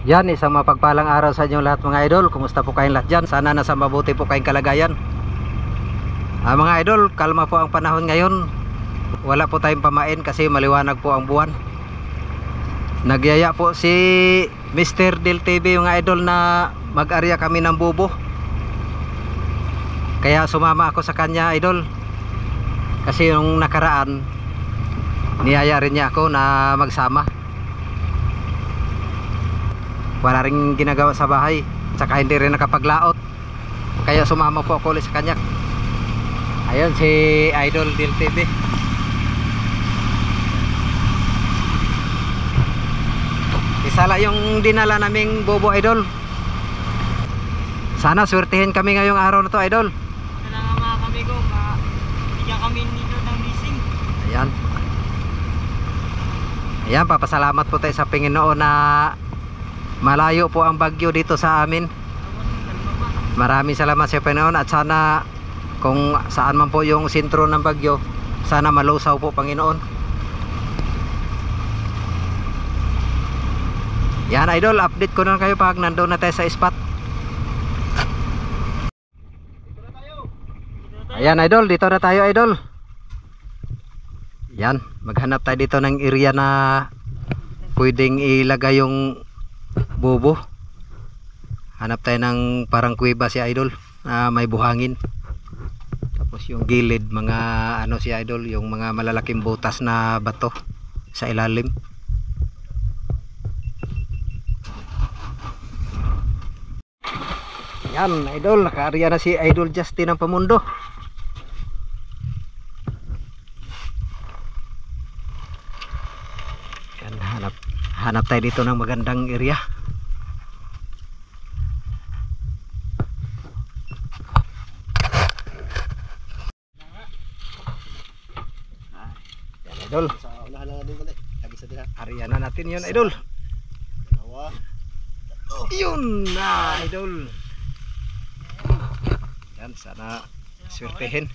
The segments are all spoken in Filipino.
Yan, isang mapagpalang araw sa inyo lahat mga idol. Kumusta po kayong lahat dyan? Sana nasa mabuti po kayong kalagayan. Mga idol, kalma po ang panahon ngayon. Wala po tayong pamain kasi maliwanag po ang buwan. Nagyaya po si Mr. Del TV mga idol na mag-arya kami ng bubo. Kaya sumama ako sa kanya idol. Kasi yung nakaraan, niyaya rin niya ako na magsama. Wala rin ginagawa sa bahay, saka hindi rin nakapaglaot, kaya sumama po ako ulit sa kanya. Ayun si Idol Del TV. Isala yung dinala naming bobo idol. Sana swertihin kami ngayong araw na to idol. Sana nga mga kami ko, bigyan kami nito ng leasing. Ayan. Ayan, papasalamat po tayo sa Panginoon na malayo po ang bagyo dito sa amin. Maraming salamat sa Panginoon at sana kung saan man po yung sentro ng bagyo, sana malusaw po Panginoon. Yan idol, update ko na kayo pag nandoon na tayo sa spot. Ayan idol, dito na tayo idol. Yan, maghanap tayo dito ng area na pwedeng ilagay yung bobo. Hanap tayo ng parang kuweba si idol na may buhangin. Tapos yung gilid mga ano si idol, yung mga malalaking butas na bato sa ilalim. Yan idol, naka-area na si Idol Justin ng Pamundo. Yan, hanap tayo dito ng magandang area. Idol, area na natin yun idol. Yun na idol. Yan, sana swertehin.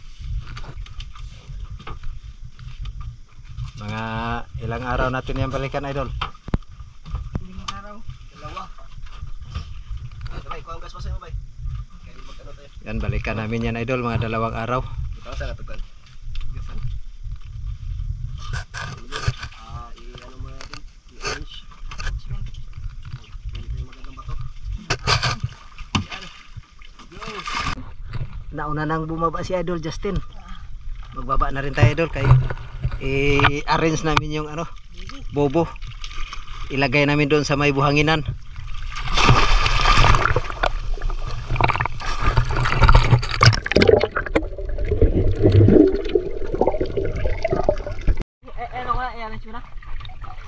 Mga ilang araw natin yan balikan idol. Ilang araw? Dalawa. Yan, balikan namin yan idol, mga 2 araw. Ito sa natugan. I-ano mo natin, i-orange. Ito yung magandang bato. Nauna nang bumaba si Idol Justin. Magbaba na rin tayo idol kay i-arrange namin yung ano, bobo. Ilagay namin doon sa may buhanginan.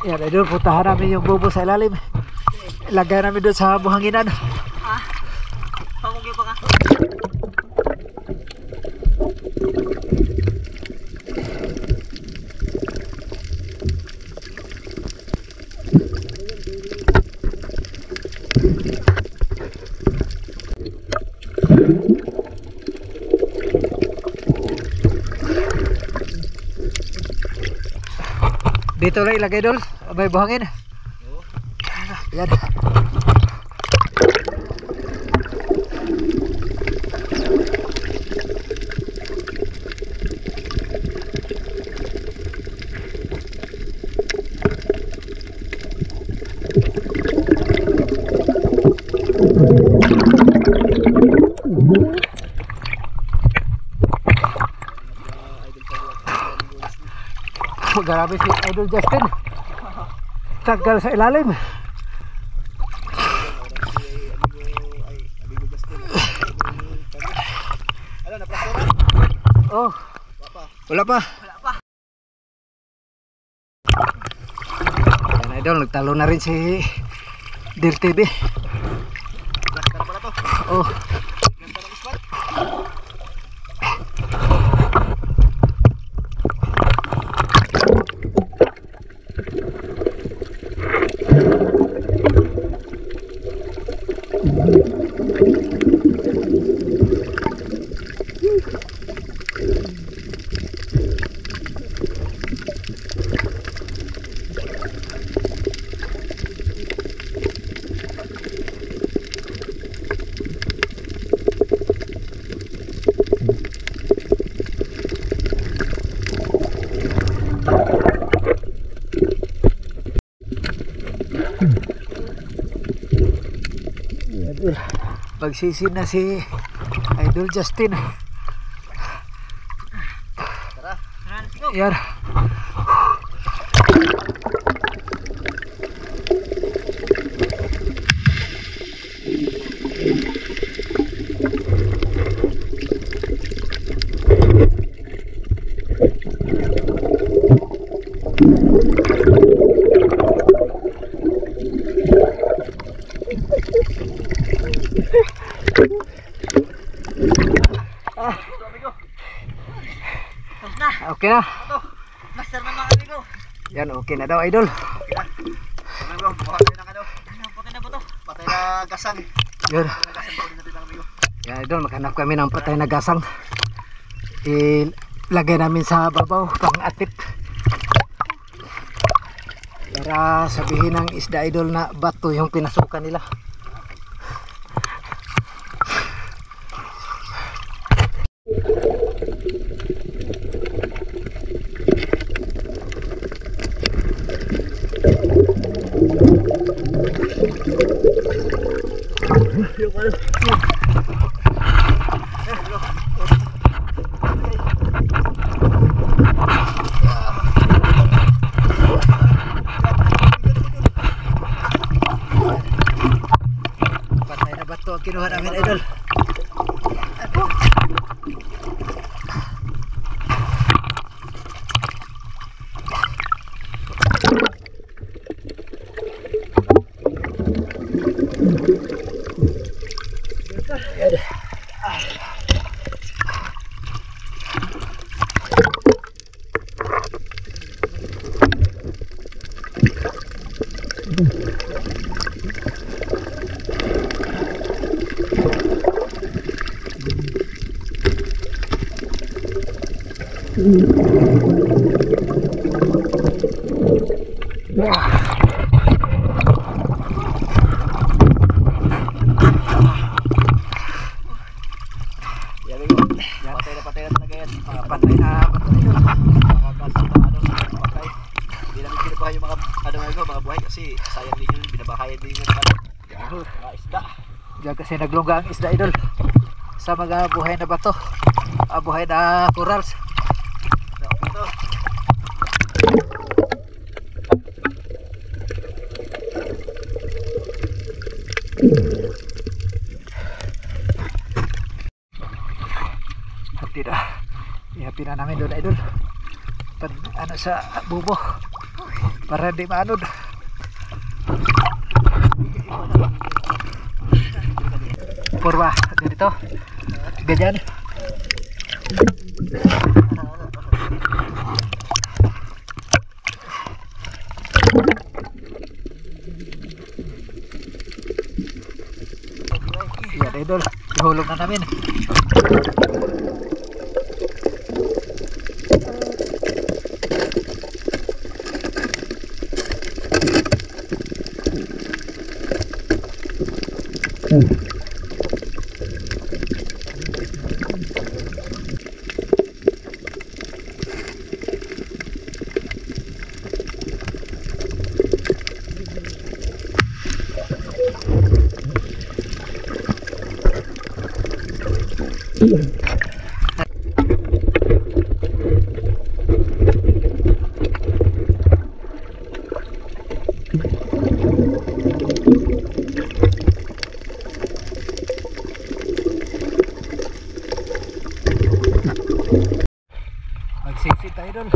Yan idol, puntahan namin yung bobo sa ilalim. Ilagay namin doon sa buhanginan. Pamugyo pa ka. Dito lang ilagay idol, may buhangin. Yan. Grabe si Idol Justin, tagal sa ilalim. Oh, wala pa. Yan idol, nagtalo na rin si Del TV. Oh, Idol, pagsisin na si Idol Justin. Tara. Let's go. Yan. Ito, amigo. Tapos na. Okay na. Ito. Master na mga amigo. Yan, okay na daw, Idol. Okay na. Amigo, buha tayo ng ano. Ano, patay na ba to? Patay na gasang. Yan. Patay na gasang po natin amigo. Yan, Idol, maghanap kami ng patay na gasang. Ilagay namin sa babaw, pang atip. Para sabihin ng isda, Idol, na bato yung pinasukan nila. Patay na bato ang kinuha namin, Idol. Yan amigo. Patay na talaga yan. Patay na bato, Idol. Mga gasang na ano. Patay. Hindi namin pinabahay yung mga ano amigo, mga buhay kasi sayang din yun. Binabahayan din yung mga isda. Diyan kasi naglungga ang isda, Idol. Sa mga buhay na bato. Buhay na corals. So, ito. Hati na. Ihapi na namin doon, Idol. Ano sa bubo. Para di maanod. Purwa. Dito. Ganyan. Yan, Idol. Ihulog na namin. Magsisit tayo doon.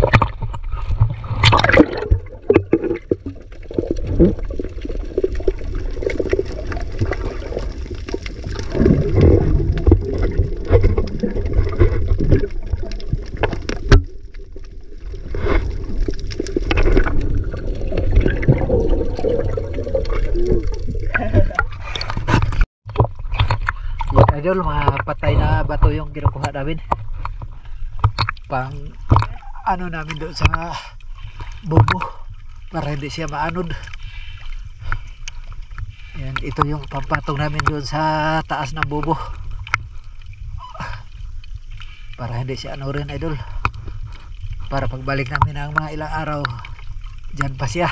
Idol, mga patay na bato yung kinukuha namin. Pang ano namin doon sa bubo para hindi siya maanod. Yan, ito yung pampatong namin doon sa taas ng bubo para hindi siya ano rin, Idol, para pagbalik namin ng mga ilang araw dyan pa siya.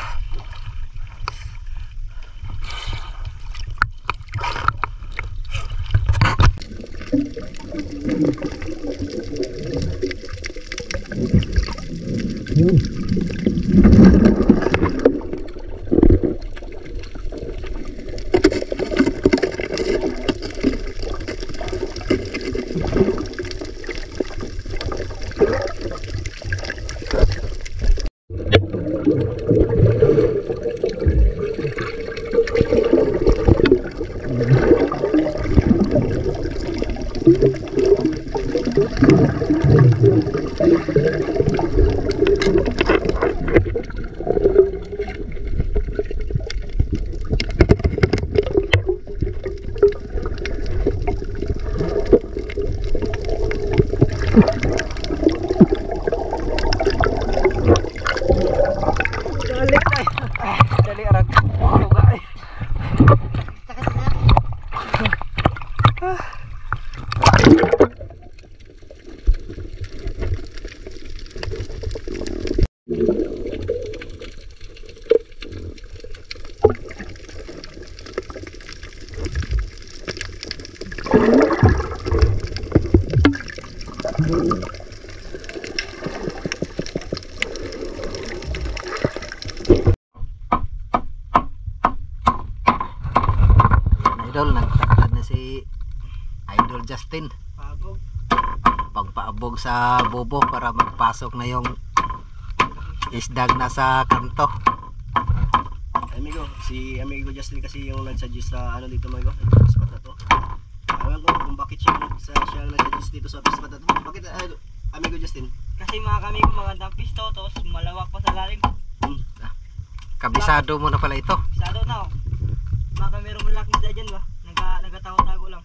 Dali arag. Tugay. Idol, nagtakad na si Idol Justin Pabog. pagpaabog sa bubo para magpasok na yung isdag na sa kanto. Amigo, si amigo Justin kasi yung nagsuggest sa ano dito amigo, sa spot na to. Alam ko kung bakit siya nagsuggest dito sa spot na to. Bakit amigo Justin? Kasi mga kami magandang pisto, tapos malawak pa sa lalim. Kabisado mo na pala ito. Sado na oh. Baka merong malaking isda dyan ba? Nagatago-tago lang.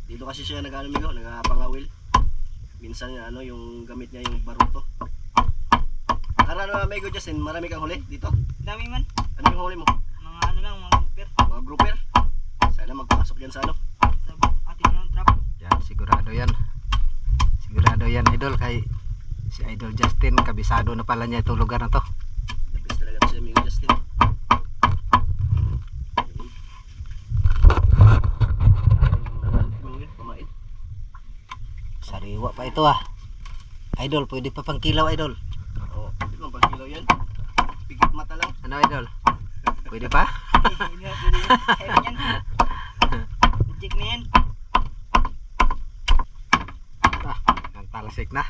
Dito kasi siya nag-ano amigo, nagpangawil. Minsan ano yung gamit niya yung baruto. Ano amigo Justin, marami kang huli dito? Dami man. Ano yung huli mo? Mga ano lang, mga grouper. Mga grouper? Sana magpasok yan sa ano? Sa ating ng trap. Yan, sigurado yan. Sigurado yan Idol, kay si Idol Justin kabisado na pala niya itong lugar na to. The best talaga si amigo Justin. Pamait. Sariwa pa ito ah. Idol, pwede pa pang kilaw Idol. Oo, di ba pag kilo yan? Pigit mata lang. Ano Idol? Pwede pa? Hindi na pwede yan. Heavy yan. Reject na yan. Ah, ang talasik na.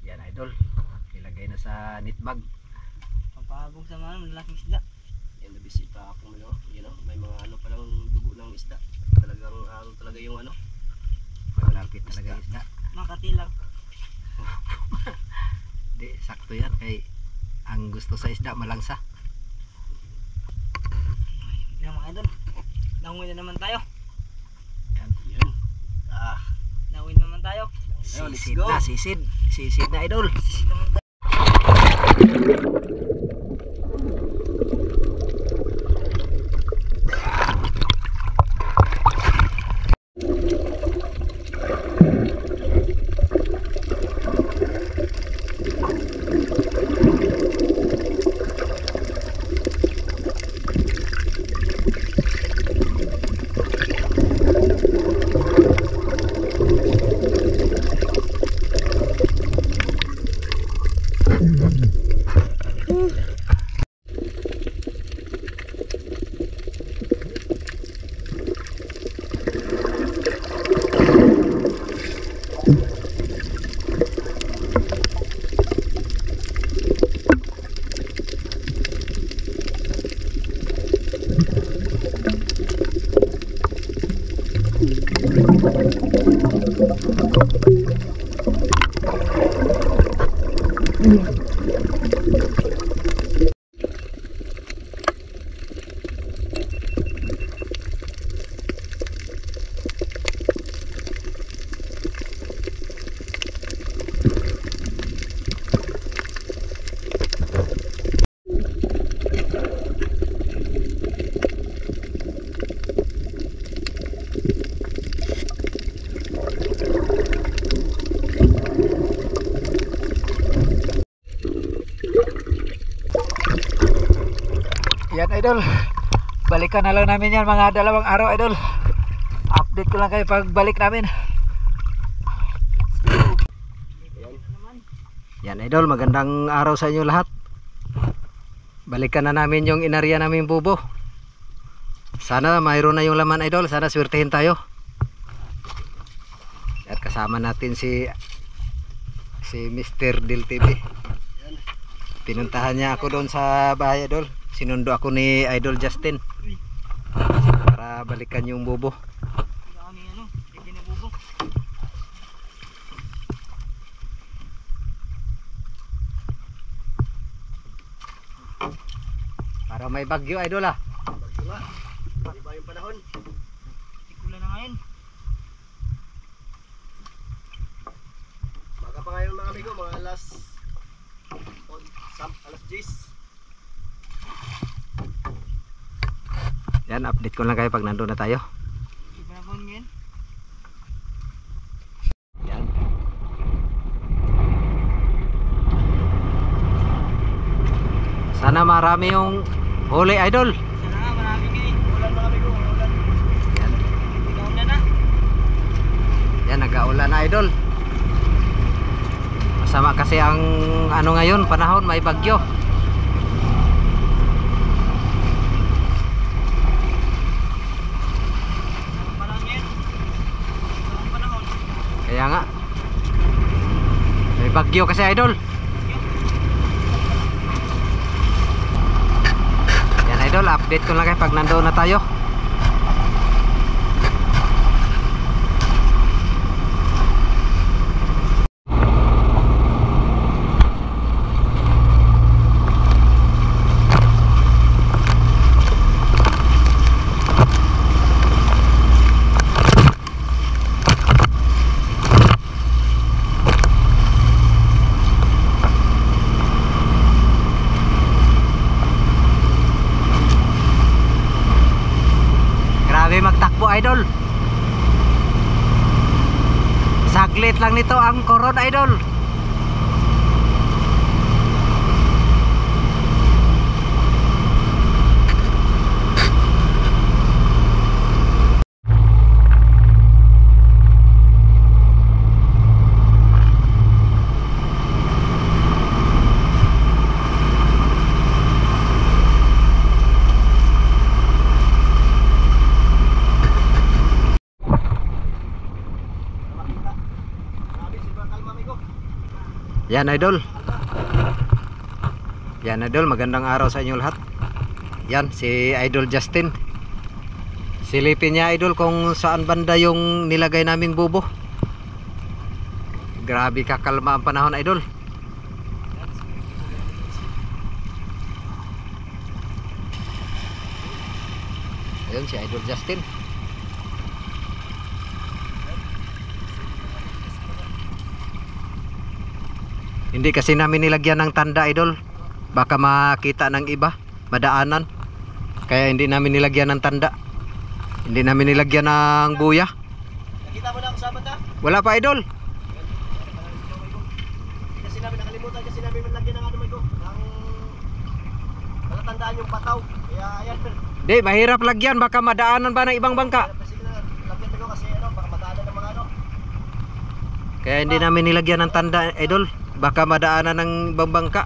Yan Idol, ilagay na sa knitbag. Papabog sa mga malaking isda. Yan, nabisita ako ano, you know, may mga ano palang dugo ng isda. Talagang ano talaga yung ano. Malapit talaga yung isda. Makati lang. Di, sakto yan kay ang gusto sa isda malangsa. Yan mga idol. Nanguin na naman tayo. Yan. Yan. Ah, Nanguin naman tayo. now, let's Sisid go. na, sisid. Sisid na Idol. Sisid naman tayo. idol. Balikan na lang namin yan mga 2 araw idol. Update ko lang kayo pag balik namin. Yan idol, magandang araw sa inyo lahat. Balikan na namin yung inarya namin bubo. Sana mayroon na yung laman idol. Sana swertehin tayo. At kasama natin si Mr. Dil TV. Pinuntahan niya ako doon sa bahay idol. Sinundo ako ni Idol Justin para balikan yung bubo. Kami ano, ikinububo. Para may bagyo idol ah. Bagyo nga. Iba yung panahon. Tikulan na ngayon. Baka pa ngayon mga amigo, mga alas 10. Yan, update ko lang kayo pag nandun na tayo. Iba na po ngayon. Yan. Sana marami yung huli idol. Sana nga, marami ngayon. Ulan mga amigo, ulan. Yan. Ikaw na na. Yan, nag-aulan na idol. Masama kasi ang ano ngayon, panahon, may bagyo. Ang panahon ngayon. Ang panahon. Kaya nga. May bagyo kasi idol. Yan idol, update ko lang kayo pag nandoon na tayo. Grabe magtakbo idol. Saglit lang nito ang koron idol. Yan idol. Yan idol, magandang araw sa inyo lahat. Yan si Idol Justin. Silipin niya idol kung saan banda yung nilagay naming bubo. Grabe kakalma ang panahon idol. Ayun si Idol Justin. Hindi kasi namin nilagyan ng tanda idol. Baka makita ng iba, madaanan. Kaya hindi namin nilagyan ng tanda. Hindi namin nilagyan ng buya. Nakita mo na ako sa bata? Wala pa idol. Kasi namin nakalimutan kasi namin lagyan ng ano amigo. Ng palatandaan yung pataw. Kaya ayan. Di, mahirap lagyan. Baka madaanan ba ng ibang bangka. Sige na, lagyan amigo kasi ano, baka madaanan ng mga ano. Kaya hindi namin nilagyan ng tanda idol. Baka madaanan ng ibang bangka.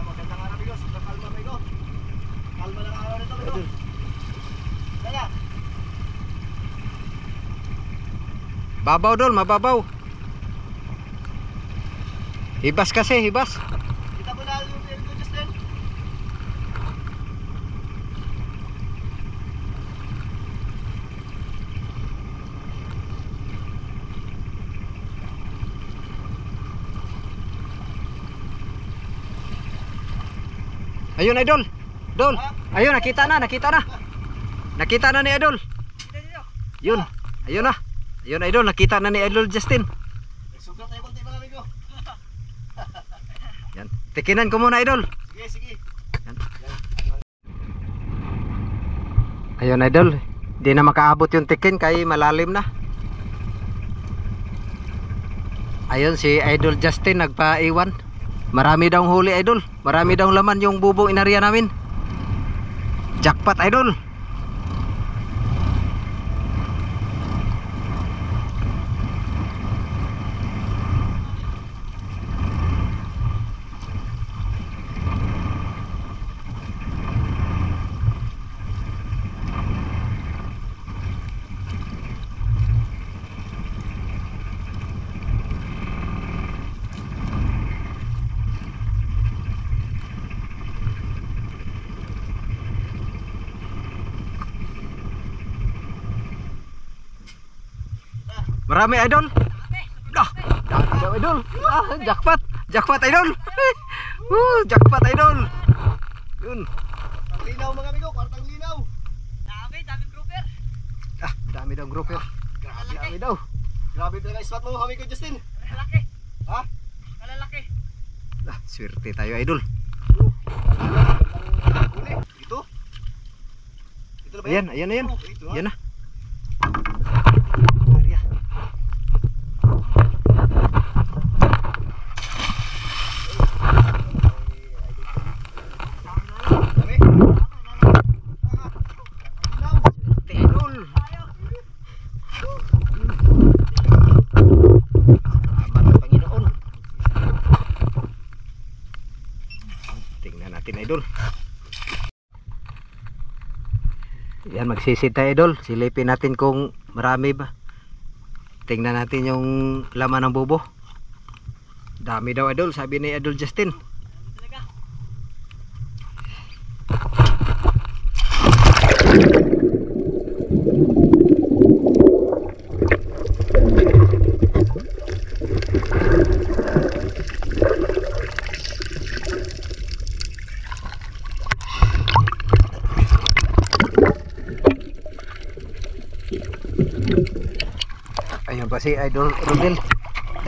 Magandang araw amigo, super kalma amigo. Kalma lang araw nito amigo. Kaya, Babaw dol, mababaw. Hibas kasi, hibas. kita mo na yung Elko Justin. Ayun idol. Dol. Ayun nakita na, nakita na. Nakita na ni idol. Dito, dito. Yun. Ayun na. Ayun idol, nakita na ni Idol Justin. Nagsugat tayo konti mga amigo. Yan. Tikinan ko muna idol. Sige, sige. Yan. Ayun idol, di na makaabot yung tikin kay malalim na. Ayun si Idol Justin nagpaiwan. Marami daw huli idol. Marami daw laman yung bubong inarya namin. Jackpot idol. Marami idol. Dami daw idol. Jackpot. Jackpot idol. Jackpot idol. Yun. Ang linaw mga amigo, kwartang linaw. Daming grouper. Dami daw grouper. Grabe dami daw. Grabe talaga spot mo amigo Justin. Malalaki. Ha? Malalaki. Swerte tayo idol. Huli. Ito. Ito na ba Ayan, ayan na yan. Oh, ito, ha? Yan na. Dami. Idol. Salamat ang Panginoon. Tingnan natin idol. Yan, magsisid tayo idol. Silipin natin kung marami ba. Tingnan natin yung laman ng bubo. Dami daw idol, sabi ni Idol Justin. Talaga. Ayun pa si Idol Rodel.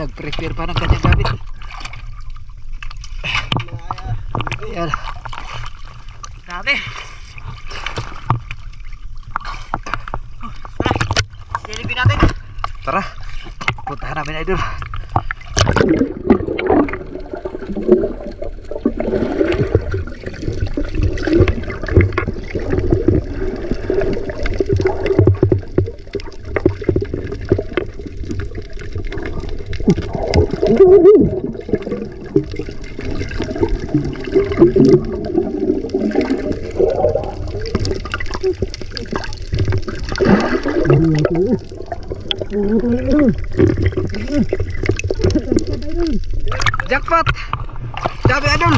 Nag-prepare pa ng kanyang gamit. Ayan. Grabe. Silipin natin. Tara. Puntahan namin idol. Jackpot. Dami idol.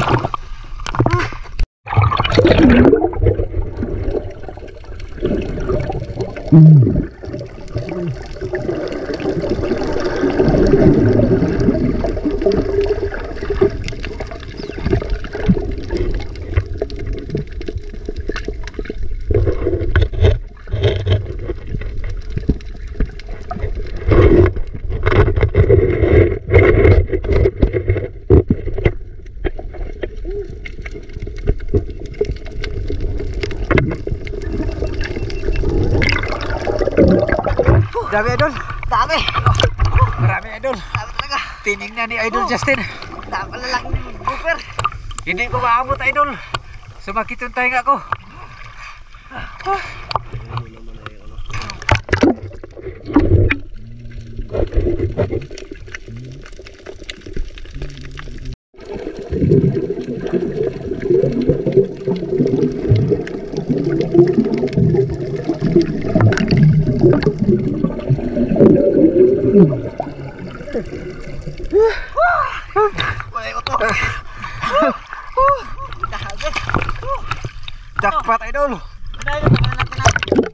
Dami idol. Dami. Marami idol. Dami talaga. Tinignan ni Idol Justin. Dami malalaking grouper. Hindi ko maabot idol. Sumakit yung tainga ko. Wala ko to. Dami. Jackpot idol. Ano yun? Pangalan natin.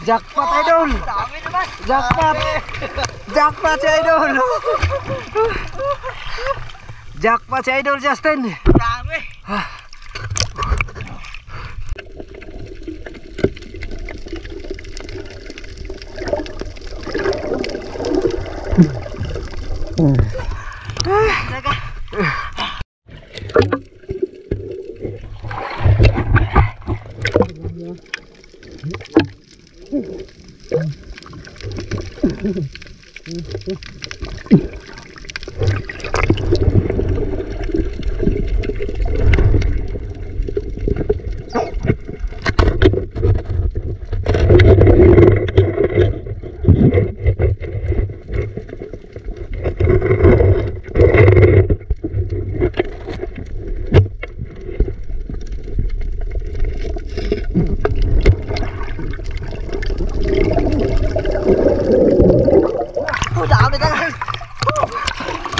Jackpot idol. Dami naman. Jackpot. Jackpot si idol. Jackpot si idol Justin. Dami. Daga. Dami daga.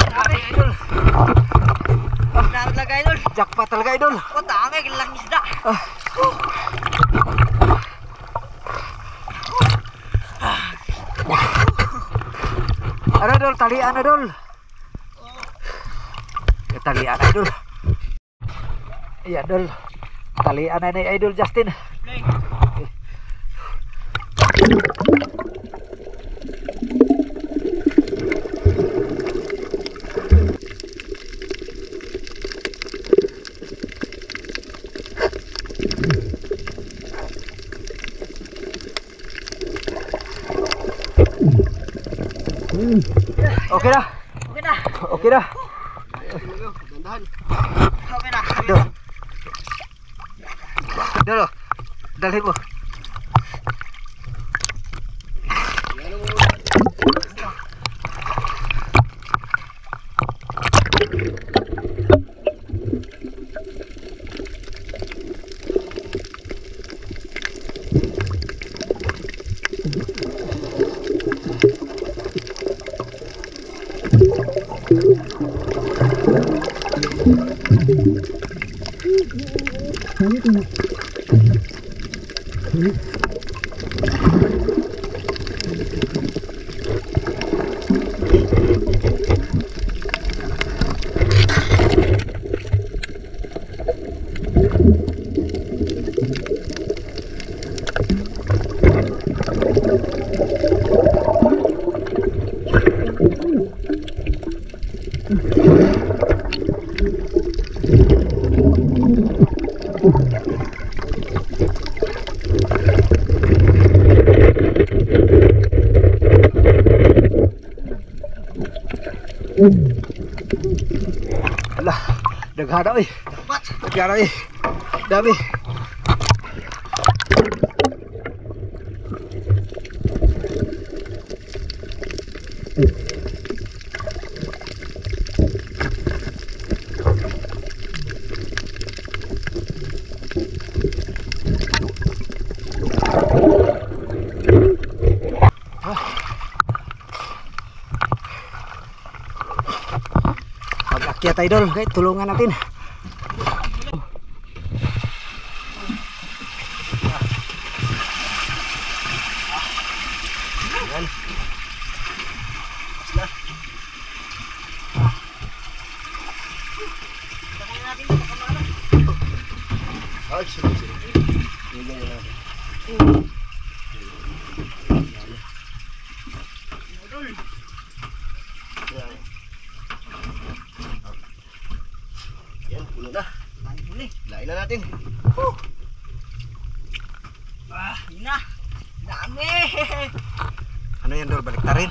Dami idol. Dami talaga idol. Jackpot talaga idol. Dami lang isda. Ano idol, talian idol. Talian idol. Iya idol. Talian na ni idol Justin. Play. Okay na. Okay na. Okay na. Gandahan. Okay na. Idol. Idol. Dalhin mo. Alah, daghana oi. Daghana oi. Dami. Pag-akyat idol, guys, tulungan natin. Ay, sige. Tingnan niyo lang. Yan, puno na. Lain na natin. Yun na. Dami. Ano yan dol, balik na rin.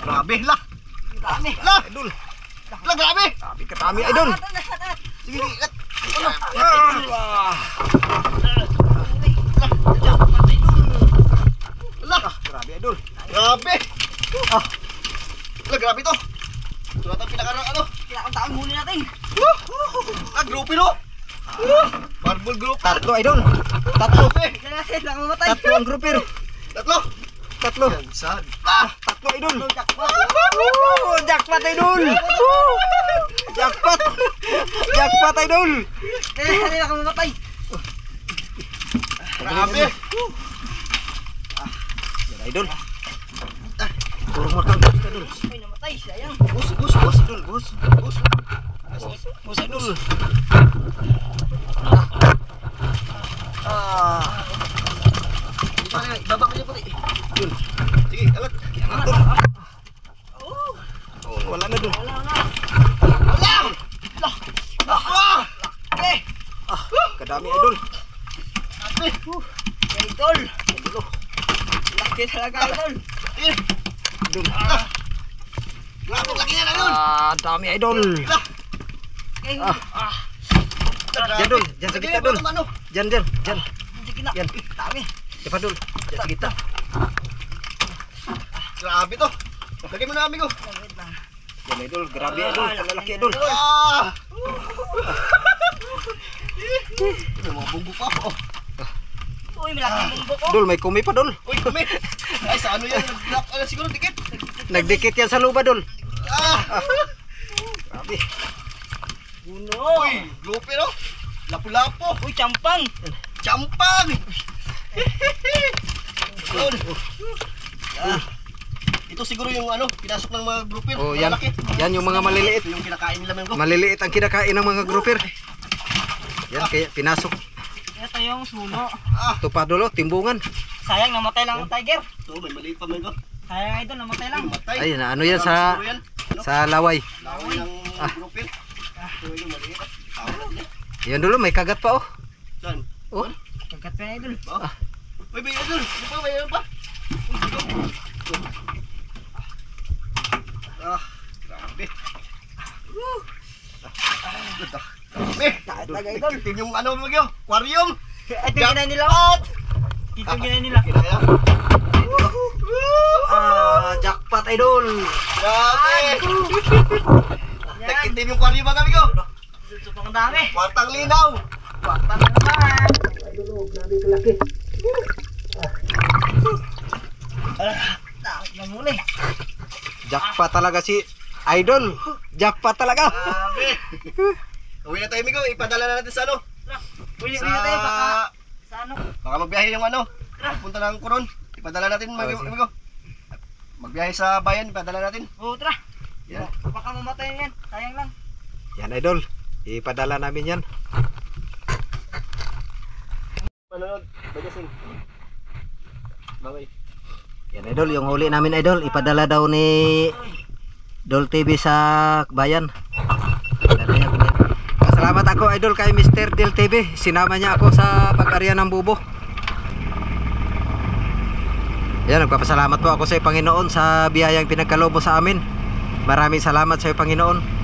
Grabe, lah. Dami. Lah, idol. Lah, grabe. Sabi ka kami idol. Sige, ikat. Lah, Grabe idol. grabe. Lah, grabe to. Ito na pinaka ano. Kinakang muli natin. Grupo no. Marble group. Tatlo idol. Tatlo. Ito natin. Nakamatay. Tatlo ang grupper. Tatlo. Tatlo. Yan, sad. Tatlo idol. Jackpot. Jackpot idol. Jackpot. Jackpot idol. Ito natin. Nakamatay. Grabe. Yan idol. Turong matangkos ka idol. Ay, namatay. Sayang. Bus idol, bus. Bus idol. Ibaba ko niya pati. Yun. Sige, alat. Oh, wala na dun. Wala na. Eh! Kadami idol. Idol. Laki talaga, idol. Idol. Grabe, laki yan, idol. Dami idol. Okay. Diyan dul, diyan sa gitna dul. Ano? Diyan. Sige na. Yan. Dami. Cepat dul. Diyan sa gitna. Grabe to. Lagay mo na, amigo. Wait lang. Yan idol, grabe idol. Lalaki idol. Ah! May mga bunggo pa. Oh. Uy, malaki ang bumbo ko. Dul, may kumi pa dul. Uy, kami. Ay, sa ano yan? Siguro dikit. Nagdikit yan sa luba dul. Ah! Grabe. Uno. Uy, lupi no? Lapu-lapo. Uy, champang. Champang! Yun. Ito siguro yung ano, pinasok ng mga grouper. Oh, yan. Malaki. Yan yung mga maliliit. Ito yung kinakain nila men ko. Maliliit ang kinakain ng mga grouper. Yan, kaya pinasok. Ito yung suno. Ito pa dulo, timbungan. Sayang, namatay lang ang tiger. Ito, may maliit pa men ko. Sayang, idol, namatay lang. Matay. Ay, ano yan sa Siguro yan. Ano? sa laway. Laway ng grouper. Ito yung maliit. Tawag natin yan. Yan dulo, may kagat pa oh. Saan? Oh, Kagat pa yan, idol. Oh. Uy, may idol. Ano pa? May ano pa? Ah, grabe. Talaga, idol. Ito yung ano mo yun? Aquarium. Ito yung ginay nila. Ito yung ginay nila. Kinaya. jackpot idol. Grabe. Yan. Nakitim yung aquarium kami ko. Supang dami. Kwartang linaw. Wakta na naman. Takot na muli. Jackpot talaga si idol. Jackpot talaga. Grabe. Uwi na tayo, Migo. Ipadala na natin sa ano? Uy, uwi na tayo. Baka sa ano? Baka magbiyahe yung ano. Punta ng Coron. Ipadala natin, Migo. Magbiyahe sa bayan, ipadala natin. Oo, tara. Yan. Baka mamatay yan. Sayang lang. Yan idol. Ipadala namin yan. Manonood. Bagasing. Bye-bye. Yan idol, yung huli namin idol. Ipadala daw ni Dol TV sa bayan. Salamat ako idol kay Mr. Del TV. Sinama niya ako sa pag-arya ng bubo. Yan, nagpapasalamat po ako sa Panginoon sa biyayang pinagkaloob mo sa amin. Maraming salamat sa Panginoon.